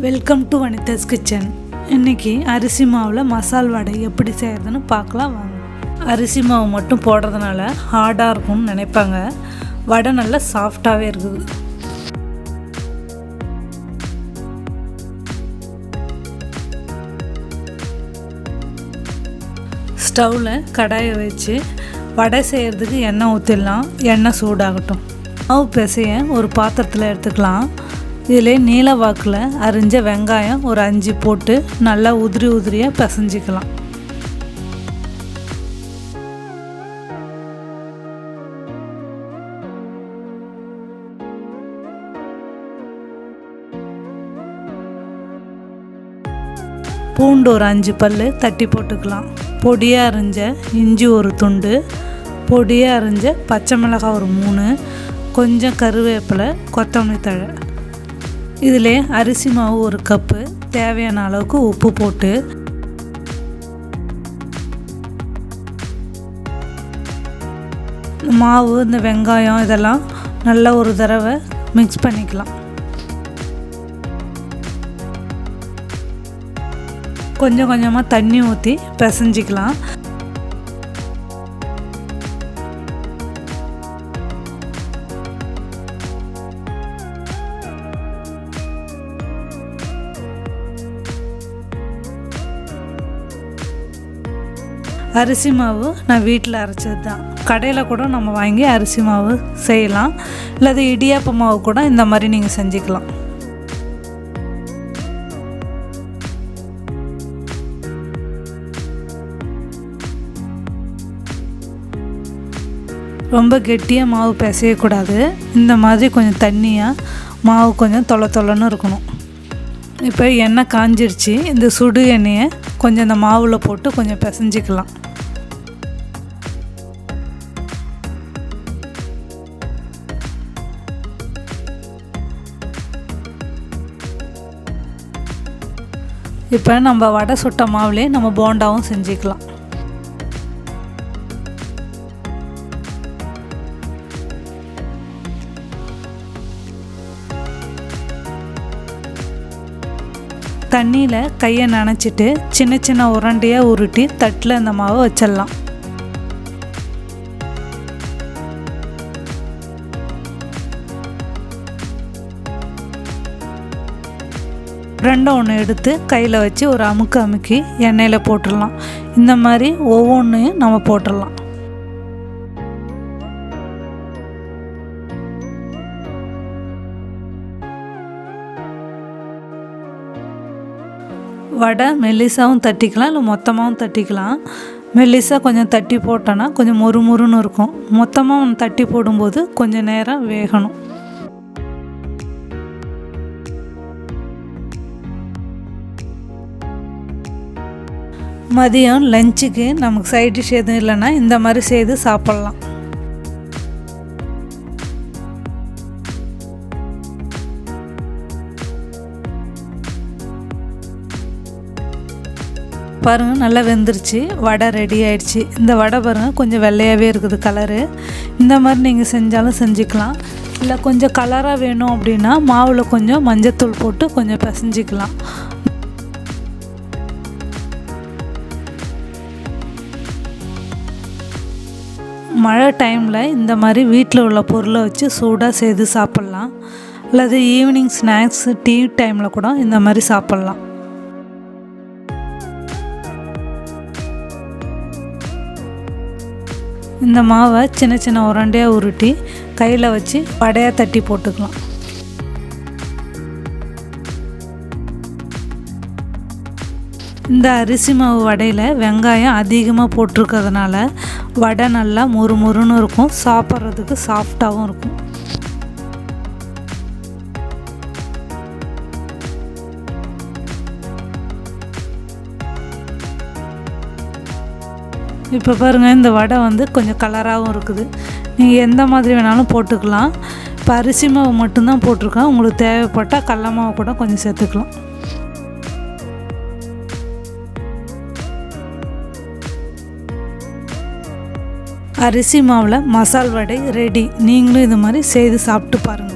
Welcome to Vanitha's kitchen. இன்றைக்கி அரிசி மாவில் மசால் வடை எப்படி செய்கிறதுன்னு பார்க்கலாம் வாங்க. அரிசி மாவு மட்டும் போடுறதுனால ஹார்டாக இருக்கும்னு நினைப்பாங்க. வடை நல்லா சாஃப்டாகவே இருக்குது. ஸ்டவ்வில் கடாயை வச்சு வடை செய்கிறதுக்கு எண்ணெய் ஊற்றிடலாம். எண்ணெய் சூடாகட்டும். மாவு பிசைய ஒரு பாத்திரத்தில் எடுத்துக்கலாம். இதில் நீல வாக்கில் அரிஞ்ச வெங்காயம் ஒரு 5 போட்டு நல்லா உதிரியாக பிசைஞ்சிக்கலாம். பூண்டு ஒரு 5 பல் தட்டி போட்டுக்கலாம். பொடியாக அரிஞ்ச இஞ்சி ஒரு துண்டு, பொடியாக அரிஞ்ச பச்சை மிளகாய் ஒரு 3, கொஞ்சம் கருவேப்பிலை, கொத்தமல்லி தழை. இதில் அரிசி மாவு ஒரு கப்பு, தேவையான அளவுக்கு உப்பு போட்டு மாவு இந்த வெங்காயம் இதெல்லாம் நல்லா ஒரு தடவை மிக்ஸ் பண்ணிக்கலாம். கொஞ்சம் கொஞ்சமாக தண்ணி ஊற்றி பிசைஞ்சிக்கலாம். அரிசி மாவு நான் வீட்டில் அரைச்சது தான். கடையில் கூட நம்ம வாங்கி அரிசி மாவு செய்யலாம். இல்லாத இடியாப்ப மாவு கூட இந்த மாதிரி நீங்கள் செஞ்சுக்கலாம். ரொம்ப கெட்டியாக மாவு பிசையக்கூடாது. இந்த மாதிரி கொஞ்சம் தண்ணியாக மாவு கொஞ்சம் தொலைன்னு இருக்கணும். இப்போ எண்ணெய் காஞ்சிடுச்சு. இந்த சுடு எண்ணெயை கொஞ்சம் இந்த மாவில் போட்டு கொஞ்சம் பிசைஞ்சிக்கலாம். இப்போ நம்ம வடை சுட்ட மாவுலேயே நம்ம போண்டாவும் செஞ்சுக்கலாம். தண்ணியில் கையை நனைச்சிட்டு சின்ன சின்ன உருண்டையாக உருட்டி தட்டில் இந்த மாவை வச்சிடலாம். ரெண்டை ஒன்று எடுத்து கையில் வச்சு ஒரு அமுக்கி எண்ணெயில் போட்டுடலாம். இந்த மாதிரி ஒவ்வொன்றையும் நம்ம போட்டுடலாம். வடை மெல்லிசாவும் தட்டிக்கலாம், இல்லை மொத்தமாகவும் தட்டிக்கலாம். மெல்லிசாக கொஞ்சம் தட்டி போட்டோன்னா கொஞ்சம் மொறுன்னு இருக்கும். மொத்தமாக தட்டி போடும்போது கொஞ்சம் நேரம் வேகணும். மதியம் லஞ்சுக்கு நமக்கு சைட் டிஷ் எதுவும் இல்லைன்னா இந்த மாதிரி செய்து சாப்பிட்லாம். பாருங்கள், நல்லா வெந்துருச்சு. வடை ரெடி ஆயிடுச்சு. இந்த வடை பாருங்கள் கொஞ்சம் வெள்ளையாகவே இருக்குது கலரு. இந்த மாதிரி நீங்கள் செஞ்சாலும் செஞ்சுக்கலாம். இல்லை கொஞ்சம் கலராக வேணும் அப்படின்னா மாவில் கொஞ்சம் மஞ்சத்தூள் போட்டு கொஞ்சம் பிசைஞ்சிக்கலாம். மழை டைமில் இந்த மாதிரி வீட்டில் உள்ள பொருளை வச்சு சூடாக செய்து சாப்பிட்லாம். அல்லது ஈவினிங் ஸ்நாக்ஸ் டீ டைமில் கூட இந்த மாதிரி சாப்பிட்லாம். இந்த மாவை சின்ன சின்ன உருண்டையாக உருட்டி கையில் வச்சு வடையாக தட்டி போட்டுக்கலாம். இந்த அரிசி மாவு வடையில் வெங்காயம் அதிகமாக போட்டிருக்கிறதுனால வடை நல்லா மொறுன்னு இருக்கும். சாப்பிட்றதுக்கு சாஃப்டாகவும் இருக்கும். இப்போ பாருங்கள், இந்த வடை கொஞ்சம் கலராகவும் இருக்குது. நீங்கள் எந்த மாதிரி வேணாலும் போட்டுக்கலாம். இப்போ அரிசி மாவு மட்டும்தான் போட்டிருக்கேன். உங்களுக்கு தேவைப்பட்டால் கடல மாவு கூட கொஞ்சம் சேர்த்துக்கலாம். அரிசி மாவில் மசால் வடை ரெடி. நீங்களும் இது மாதிரி செய்து சாப்பிட்டு பாருங்கள்.